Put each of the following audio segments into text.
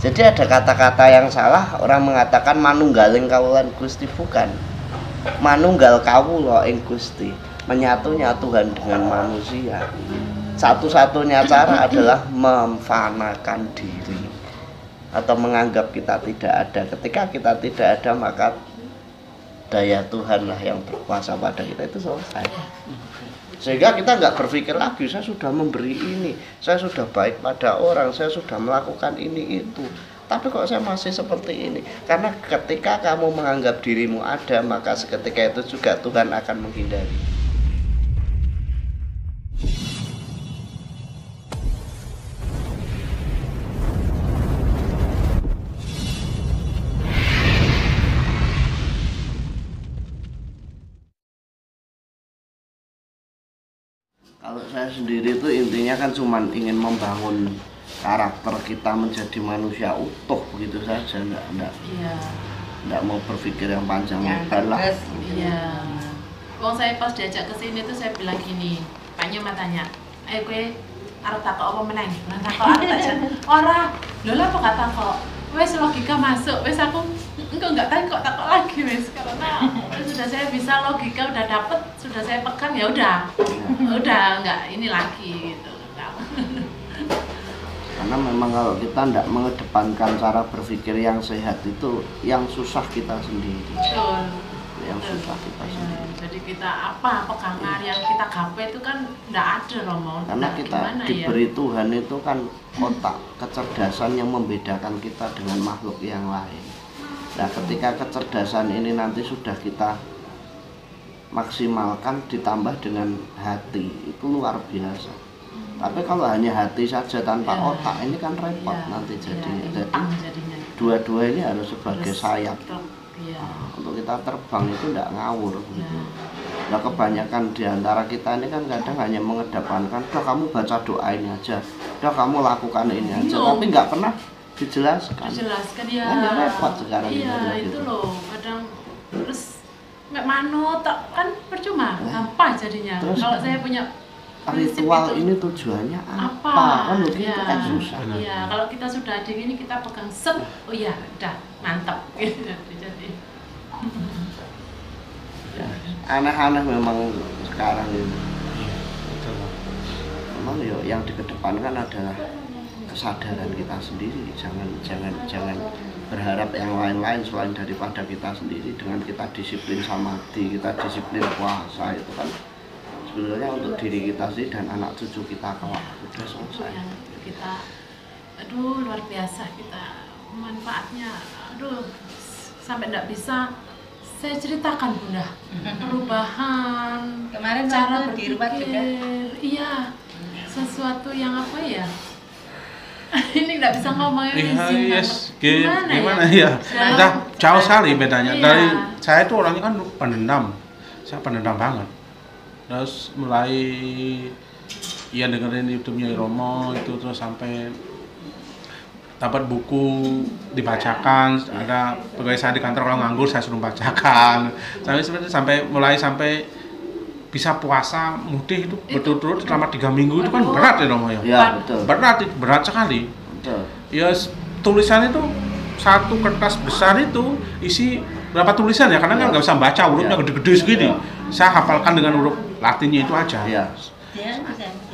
Jadi ada kata-kata yang salah, orang mengatakan manunggaling kawulan Gusti, bukan. Manunggal kawula ing Gusti, menyatunya Tuhan dengan manusia. Satu-satunya cara adalah memfanakan diri atau menganggap kita tidak ada. Ketika kita tidak ada, maka daya Tuhanlah yang berkuasa pada kita, itu selesai. Sehingga kita nggak berpikir lagi, saya sudah memberi ini, saya sudah baik pada orang, saya sudah melakukan ini itu, tapi kok saya masih seperti ini. Karena ketika kamu menganggap dirimu ada, maka seketika itu juga Tuhan akan menghindari. Kalau saya sendiri itu intinya kan cuma ingin membangun karakter kita menjadi manusia utuh begitu saja, enggak mau berpikir yang panjang lebar lah. Iya. Wong saya pas diajak ke sini tuh saya bilang gini, Paknya matanya, "Ayo kowe arep takok apa meneh?" Nang takok arep aja. Ora, lho lha apa gak takok? Wes logika masuk, wes aku enggak takok lagi wes, karena sudah saya bisa logika udah dapet, sudah saya pegang ya udah enggak ini lagi gitu. Karena memang kalau kita tidak mengedepankan cara berpikir yang sehat itu, yang susah kita sendiri. Betul. Yang susah kita sendiri. Jadi kita pegangan yang kita gapai itu kan tidak ada Romo. Karena kita diberi Tuhan itu kan otak, kecerdasan yang membedakan kita dengan makhluk yang lain. Nah, ketika kecerdasan ini nanti sudah kita maksimalkan ditambah dengan hati, itu luar biasa. Tapi kalau hanya hati saja tanpa otak, ini kan repot nanti jadinya. Jadi dua-dua ini harus sebagai sayap. Untuk kita terbang itu tidak ngawur gitu. Nah, kebanyakan diantara kita ini kan kadang hanya mengedepankan, udah kamu baca doa ini aja, udah kamu lakukan ini aja, tapi nggak pernah dijelaskan ya. Hanya repot sekarang itu loh, kadang terus nggak manut kan percuma, gampang jadinya. Kalau saya punya ritual itu, ini tujuannya apa? Kan begitu kan susah. Iya, kalau kita sudah ada ini kita pegang set, oh iya, udah mantap gitu. Jadi aneh-aneh memang sekarang ini. Memang yang dikedepankan adalah kesadaran kita sendiri. Jangan berharap yang lain-lain selain daripada kita sendiri. Dengan kita disiplin samadhi, kita disiplin puasa, itu kan sebenarnya untuk diri kita sih dan anak cucu kita kelak sudah selesai. Kita, aduh luar biasa kita manfaatnya, aduh sampai tidak bisa saya ceritakan Bunda. Perubahan kemarin cara di rumah juga. Iya, sesuatu yang apa ya? Ini nggak bisa ngomongin gimana ya? Udah jauh sekali bedanya. Dari saya itu orangnya kan pendendam, saya pendendam banget. Terus mulai dengerin YouTube-nya Romo itu, terus sampai dapat buku dibacakan, ada pegawai saya di kantor kalau nganggur saya suruh bacakan. Sampai bisa puasa mutih itu berturut-turut selama 3 minggu itu kan berat ya Romo ya. Iya, betul. Berat sekali. Betul. Ya tulisan itu satu kertas besar itu isi berapa tulisan ya, karena kan nggak bisa baca, hurufnya gede-gede segini. Saya hafalkan dengan huruf Latinnya itu aja.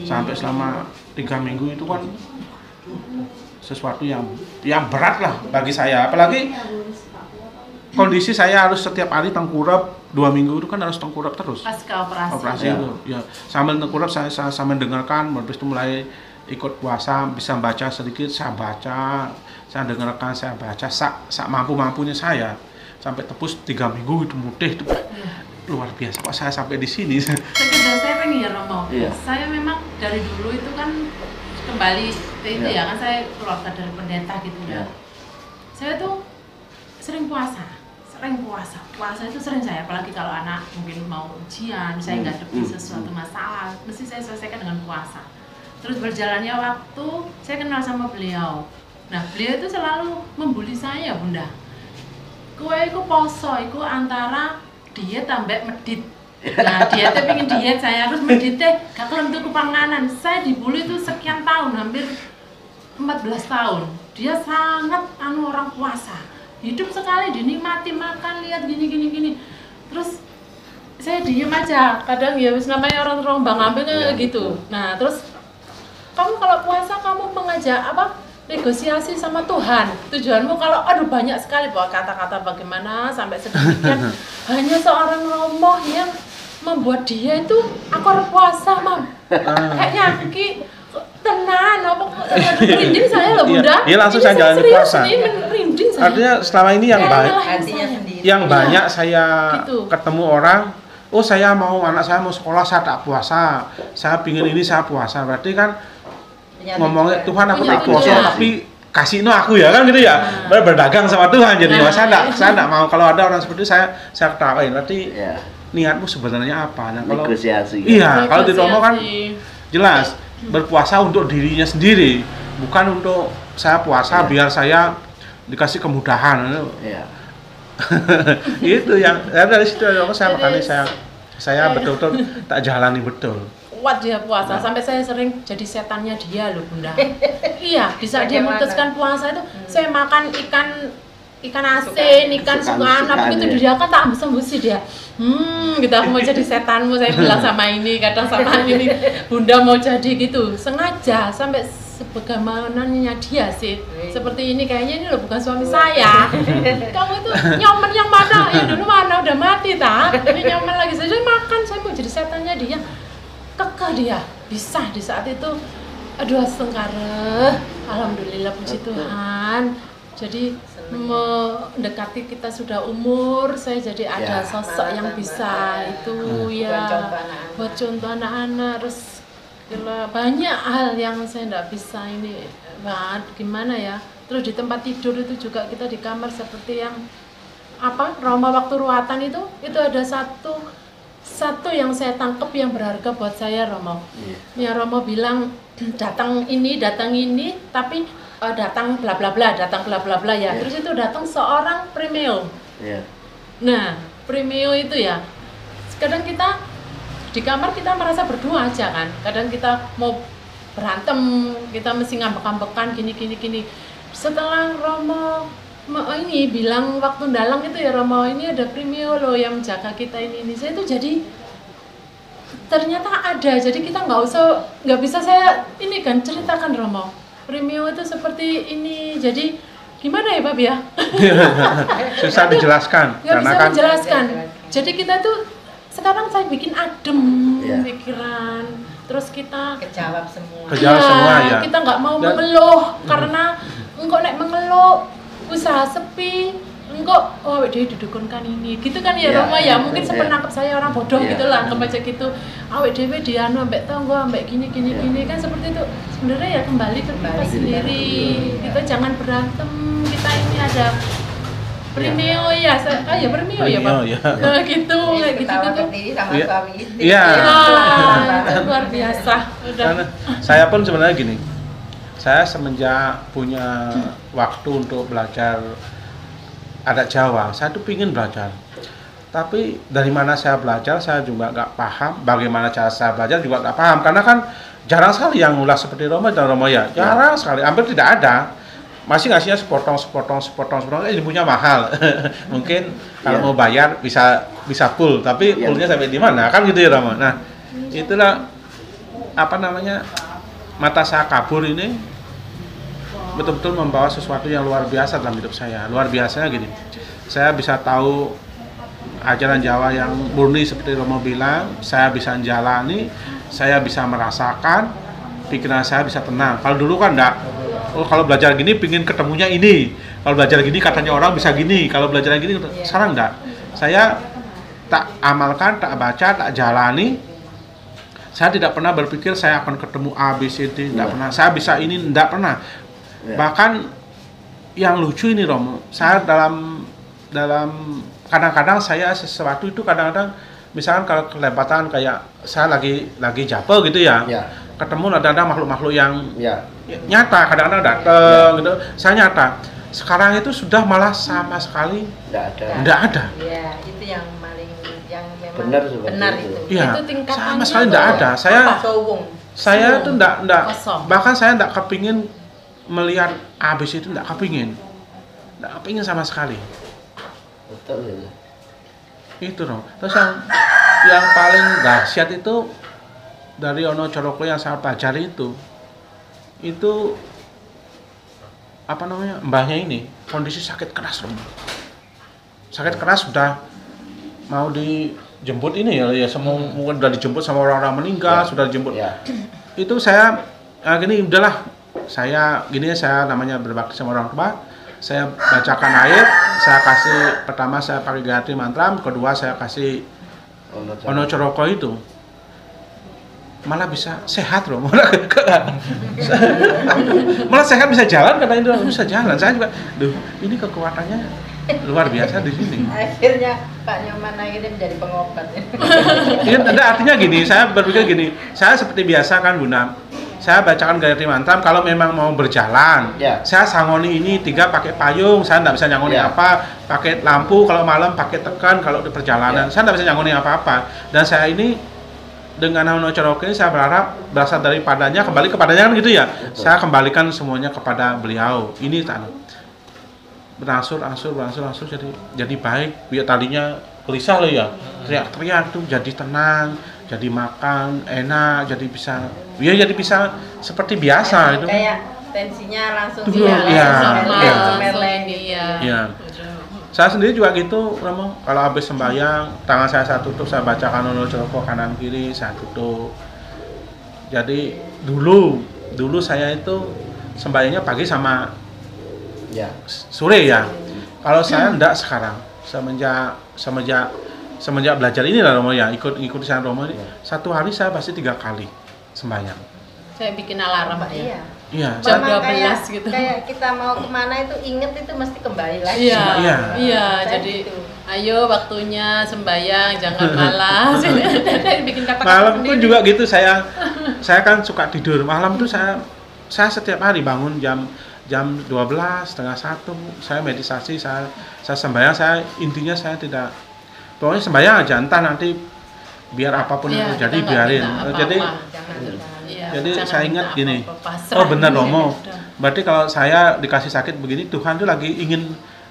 Sampai selama 3 minggu itu kan sesuatu yang berat lah bagi saya. Apalagi kondisi saya harus setiap hari tengkurap 2 minggu itu kan harus tengkurap terus. Pasca operasi Itu ya, sambil tengkurap saya sambil dengarkan, habis itu mulai ikut puasa, bisa baca sedikit, saya baca, saya dengarkan, saya baca, sak mampu-mampunya saya sampai tebus 3 minggu itu mutih itu. Luar biasa kok saya sampai di sini. Sekedar saya pengen ya Romo. Saya memang dari dulu itu kan kembali ke itu ya kan, saya keluarga dari pendeta gitu ya. Saya tuh sering puasa itu sering saya, apalagi kalau anak mungkin mau ujian, saya ngadepi sesuatu masalah, mesti saya selesaikan dengan puasa. Terus berjalannya waktu, saya kenal sama beliau. Nah, beliau itu selalu membuli saya, Bunda. Kowe iku poso iku antara diet ambek medit. Nah, dietnya pengen diet, saya harus meditnya gak kelem tuku panganan. Saya dibully itu sekian tahun, hampir 14 tahun. Dia sangat orang puasa. Hidup sekali, dinikmati, makan, lihat gini. Terus saya diem aja, kadang ya namanya orang rombang ambil kayak gitu. Nah terus kamu kalau puasa kamu mengajak negosiasi sama Tuhan. Tujuanmu kalau banyak sekali bahwa kata-kata bagaimana sampai sedemikian hanya seorang romoh yang membuat dia itu aku harus puasa, Mam. Kayaknya tenan apa merinding saya loh Bunda. Iya langsung saya jalani puasa. Merinding saya. Artinya selama ini yang banyak saya gitu. Ketemu orang, saya mau anak saya mau sekolah saya tak puasa, saya pingin ini saya puasa, berarti kan ngomongnya Tuhan aku tak puasa tapi kasih aku ya kan gitu ya, berdagang sama Tuhan jadi saya enggak mau. Kalau ada orang seperti saya ketawain, berarti niatmu sebenarnya apa? Nah, kalau negosiasi. Iya, kalau di Romo kan jelas berpuasa untuk dirinya sendiri, bukan untuk saya puasa biar saya dikasih kemudahan. Iya. Itu yang dari situ saya makanya saya betul-betul tak jalani betul. Kuat dia puasa sampai saya sering jadi setannya dia loh Bunda. Iya, di saat dia memutuskan puasa itu saya makan ikan asin, ikan sukaan apa gitu dia kan tak ambil-ambil dia. Gitu aku mau jadi setanmu, saya bilang sama ini, kadang sama ini, Bunda mau jadi gitu, sengaja sampai sebagaimananya dia sih. Seperti ini kayaknya ini loh bukan suami saya. Kamu itu nyomen yang mana? Ya dulu mana udah mati tak? Ini nyomen lagi saya makan, saya mau jadi setannya dia. Kekeh dia, bisa di saat itu. Aduh astagfirullah, alhamdulillah puji Tuhan. Jadi mendekati kita sudah umur, saya jadi ada sosok yang bisa itu buat contoh anak-anak. Terus banyak hal yang saya tidak bisa ini gimana ya. Terus di tempat tidur itu juga kita di kamar seperti yang Roma waktu ruatan itu ada satu yang saya tangkap yang berharga buat saya Romo. Ya Romo bilang datang ini tapi datang bla bla bla ya. Terus itu datang seorang premio. Nah, premio itu ya. Kadang kita di kamar kita merasa berdua aja kan. Kadang kita mau berantem, kita mesti ngambek-ngambekan gini. Setelah Romo ini bilang waktu dalang itu ya Romo ini ada premio loh yang menjaga kita ini. Saya itu jadi ternyata ada. Jadi kita nggak bisa saya ini kan ceritakan Romo. Premio itu seperti ini, jadi gimana ya Pak ya? Susah dijelaskan. Nggak bisa menjelaskan. Jadi kita tuh sekarang saya bikin adem pikiran, terus kita kejawab semua. Ya. Kita nggak mau mengeluh karena engkau nek mengeluh usaha sepi, engkau dia didukunkan ini, gitu kan ya Roma ya. Mungkin sepenangkap saya orang bodoh gitulah, kebaca gitu. Awet dewe dianu ambek tanggo ambek gini kan seperti itu. Sebenarnya ya kembali ke kita sendiri. Kita jangan berantem. Kita ini ada premio premio ya Pak. Nah, gitu kayak gitu sama suami istri. Iya. Itu luar biasa. Udah. Saya pun sebenarnya gini. Saya semenjak punya waktu untuk belajar adat Jawa, saya tuh pingin belajar. Tapi dari mana saya belajar, saya juga nggak paham. Bagaimana cara saya belajar juga nggak paham. Karena kan jarang sekali yang ngulas seperti Romo dan Romo ya. Jarang sekali, hampir tidak ada. Masih ngasihnya sepotong. Ilmunya mahal. Mungkin kalau mau bayar bisa full. Tapi fullnya sampai di mana? Kan gitu ya Romo. Nah, itulah mata saya kabur ini betul-betul membawa sesuatu yang luar biasa dalam hidup saya. Luar biasanya gini, saya bisa tahu ajaran Jawa yang murni seperti Romo bilang, saya bisa menjalani, saya bisa merasakan, pikiran saya bisa tenang. Kalau dulu kan enggak, kalau belajar gini pingin ketemunya ini, kalau belajar gini katanya orang bisa gini, kalau belajar gini, sekarang enggak. Saya tak amalkan, tak baca, tak jalani. Saya tidak pernah berpikir saya akan ketemu A, B, C, D, tidak pernah. Saya bisa ini, tidak pernah. Bahkan yang lucu ini Romo, saya dalam kadang-kadang saya sesuatu itu kadang-kadang misalkan kalau kelebatan kayak saya lagi japel gitu ya, ketemu ada makhluk-makhluk yang nyata kadang-kadang datang gitu, saya nyata. Sekarang itu sudah malah sama sekali tidak ada. Iya, itu yang paling yang memang benar itu. Iya, itu tingkatannya sama sekali tidak ada. Saya tuh enggak, bahkan saya enggak kepingin melihat ABC itu nggak kepingin sama sekali. Betul ya. Itu dong. Terus yang paling dahsyat itu dari Ono Coroko yang saya pelajari itu apa namanya, mbahnya ini kondisi sakit keras loh. Sakit keras sudah mau dijemput ini ya semua mungkin sudah dijemput sama orang-orang meninggal, sudah dijemput. Itu saya gini, udahlah saya namanya berbakti sama orang tua, saya bacakan ayat, saya kasih, pertama saya pakai Gayatri Mantra, kedua saya kasih Ono Coroko itu, malah bisa sehat loh, malah sehat, bisa jalan, katanya itu bisa jalan. Saya juga, ini kekuatannya luar biasa di sini. Akhirnya Pak Nyoman akhirnya menjadi pengobat. Ini artinya gini, saya berpikir gini, saya seperti biasa kan Bunda, saya bacakan Gayatri Mantra, kalau memang mau berjalan, saya sangoni ini 3 pakai payung, saya nggak bisa nyangoni apa, pakai lampu, kalau malam pakai tekan, kalau di perjalanan, saya nggak bisa nyangoni apa-apa. Dan saya ini dengan Ono Coroko ini saya berasal daripadanya, kembali kepadanya kan gitu ya. Saya kembalikan semuanya kepada beliau. Ini berangsur jadi baik. Biar tadinya gelisah loh ya, teriak-teriak tuh jadi tenang, jadi makan enak, jadi bisa seperti biasa itu. Kayak tensinya langsung Saya sendiri juga gitu, Romo. Kalau habis sembahyang, tangan saya tutup, saya bacakan Ono Coroko, kanan kiri saya tutup. Jadi dulu saya itu sembahyangnya pagi sama sore ya. Kalau saya enggak sekarang, semenjak belajar ini lah Romo ya, ikut saya Romo ini, satu hari saya pasti 3 kali sembahyang. Saya bikin alarm Pak ya. Iya. Jam 12 gitu. Kayak kita mau kemana itu inget itu mesti kembali lagi. Iya. Jadi gitu. Ayo waktunya sembahyang, jangan malas. Bikin kapak malam pun juga gitu, saya kan suka tidur. Malam tuh saya setiap hari bangun jam 12, setengah 1, saya meditasi, saya sembahyang, intinya saya tidak, pokoknya sembahyang aja, entah nanti biar apapun yang terjadi biarin. Jadi saya ingat gini, benar Romo, berarti kalau saya dikasih sakit begini, Tuhan tuh lagi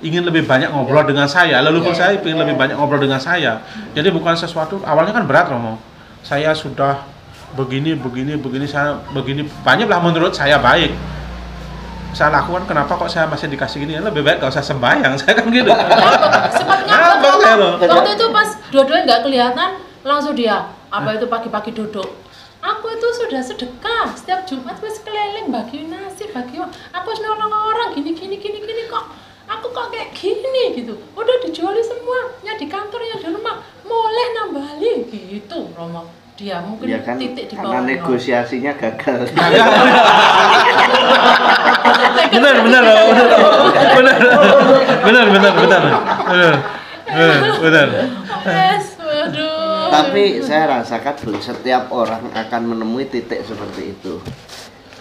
ingin lebih banyak ngobrol dengan saya, leluhur saya ingin lebih banyak ngobrol dengan saya. Jadi bukan sesuatu, awalnya kan berat Romo, saya sudah begini, saya begini, banyak lah menurut saya baik saya lakukan, kenapa kok saya masih dikasih gini, lebih baik gak usah sembahyang, saya kan gitu. Sempat ngambek waktu itu pas dua-duanya nggak kelihatan, langsung dia, apa itu pagi-pagi duduk. Aku itu sudah sedekah setiap Jumat, wes keliling bagi nasi, bagi aku nolong orang gini kok. Aku kok kayak gini gitu. Udah dijuali semuanya di kantornya di rumah, boleh nambali gitu Romo. Dia mungkin ya kan, titik di bawah. karena negosiasinya gagal. Benar. Tapi saya rasakan setiap orang akan menemui titik seperti itu.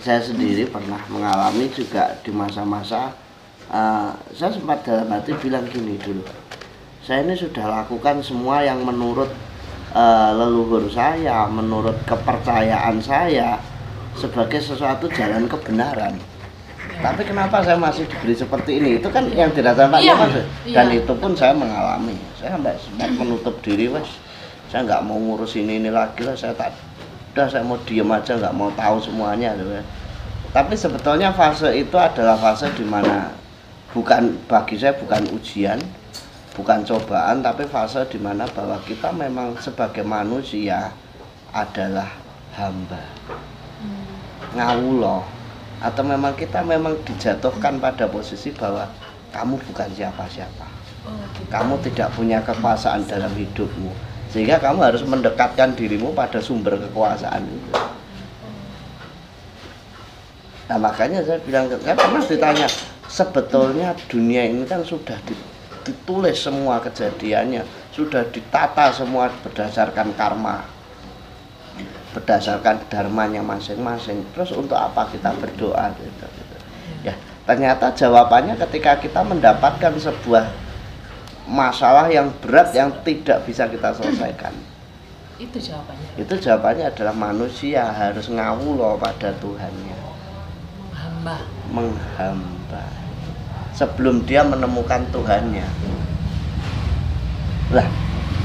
Saya sendiri pernah mengalami juga di masa-masa saya sempat dalam hati bilang gini dulu. Saya ini sudah lakukan semua yang menurut leluhur saya, menurut kepercayaan saya sebagai sesuatu jalan kebenaran. Tapi kenapa saya masih diberi seperti ini? Itu kan yang dirasakan Pak Nyoman. Dan itu pun saya mengalami. Saya sempat menutup diri, saya nggak mau ngurus ini lagi lah, saya mau diem aja, nggak mau tahu semuanya. Tapi sebetulnya fase itu adalah fase dimana bagi saya bukan ujian, bukan cobaan, tapi fase dimana bahwa kita memang sebagai manusia adalah hamba, ngawulo, atau memang kita dijatuhkan pada posisi bahwa kamu bukan siapa-siapa, kamu tidak punya kekuasaan dalam hidupmu, sehingga kamu harus mendekatkan dirimu pada sumber kekuasaan itu. Nah makanya saya pernah ditanya, sebetulnya dunia ini kan sudah ditulis semua kejadiannya, sudah ditata semua berdasarkan karma, berdasarkan dharmanya masing-masing. Terus untuk apa kita berdoa gitu. Ya, ternyata jawabannya ketika kita mendapatkan sebuah masalah yang berat yang tidak bisa kita selesaikan. Itu jawabannya adalah manusia harus ngawulo pada Tuhannya. menghamba sebelum dia menemukan Tuhannya. Lah,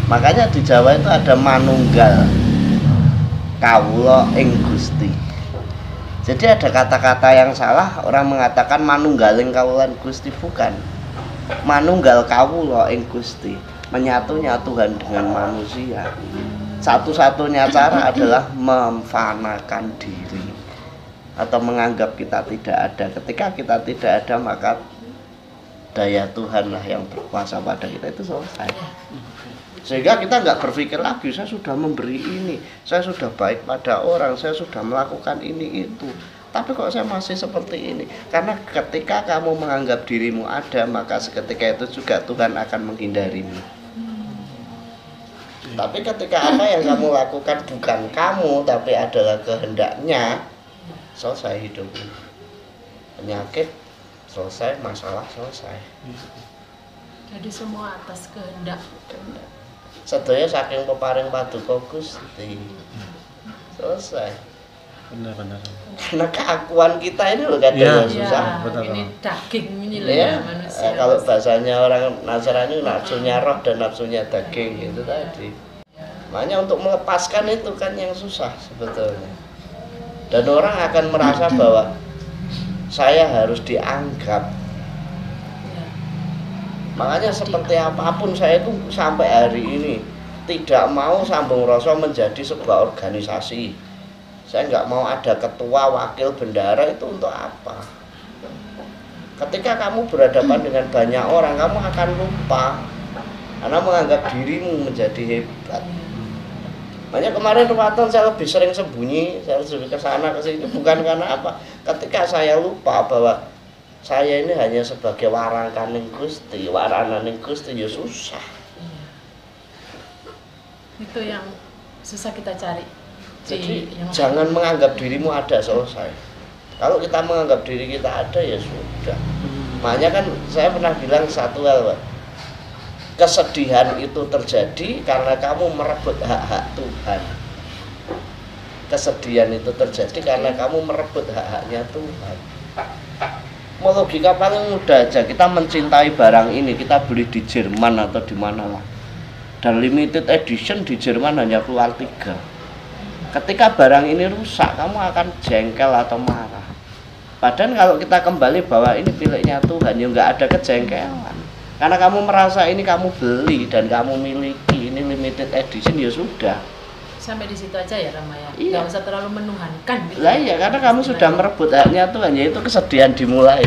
makanya di Jawa itu ada manunggal kawula ing Gusti. Jadi ada kata-kata yang salah, orang mengatakan manunggaling kawulan Gusti, bukan. Manunggal kawula ing Gusti, menyatunya Tuhan dengan manusia. Satu-satunya cara adalah memfanakan diri atau menganggap kita tidak ada. Ketika kita tidak ada, maka daya Tuhanlah yang berkuasa pada kita, itu selesai. Sehingga kita nggak berpikir lagi, saya sudah memberi ini, saya sudah baik pada orang, saya sudah melakukan ini itu, tapi kok saya masih seperti ini. Karena ketika kamu menganggap dirimu ada, maka seketika itu juga Tuhan akan menghindarimu. Tapi ketika apa yang kamu lakukan bukan kamu, tapi adalah kehendaknya, selesai hidupmu. Penyakit selesai, masalah selesai. Jadi semua atas kehendak. Sedaya saking peparing paduka Gusti. Selesai. Benar-benar. Karena keakuan kita ini loh kadang Ya, susah. betul. Ini daging ini loh Ya, ya manusia. kalau bahasanya orang Nasrani nafsunya roh dan nafsunya daging itu tadi. Makanya untuk melepaskan itu kan yang susah sebetulnya. Dan orang akan merasa bahwa saya harus dianggap. Makanya seperti apapun saya itu sampai hari ini tidak mau Sambung Rasa menjadi sebuah organisasi. Saya nggak mau ada ketua, wakil, bendara, itu untuk apa? Ketika kamu berhadapan dengan banyak orang, kamu akan lupa karena menganggap dirimu menjadi hebat. Makanya kemarin Ruatan saya lebih sering sembunyi, saya lebih ke sana ke sini, bukan karena apa? Ketika saya lupa bahwa saya ini hanya sebagai warangkaning Gusti, warananing Gusti, ya susah. Itu yang susah kita cari. Jadi jangan menganggap dirimu ada, selesai. Kalau kita menganggap diri kita ada, ya sudah. Makanya kan saya pernah bilang satu hal, Pak. Kesedihan itu terjadi karena kamu merebut hak-hak Tuhan. Kesedihan itu terjadi karena kamu merebut hak-haknya Tuhan. Mau logika paling mudah aja, kita mencintai barang ini, kita beli di Jerman atau di mana lah, dan limited edition di Jerman hanya keluar 3. Ketika barang ini rusak, kamu akan jengkel atau marah. Padahal kalau kita kembali bahwa ini miliknya Tuhan, ya nggak ada kejengkelan. Karena kamu merasa ini kamu beli dan kamu miliki, ini limited edition, ya sudah. Sampai di situ aja ya Rama ya. Iya. Nggak usah terlalu menuhankan gitu. Lah iya, karena kamu sudah merebut haknya Tuhan, yaitu kesedihan dimulai.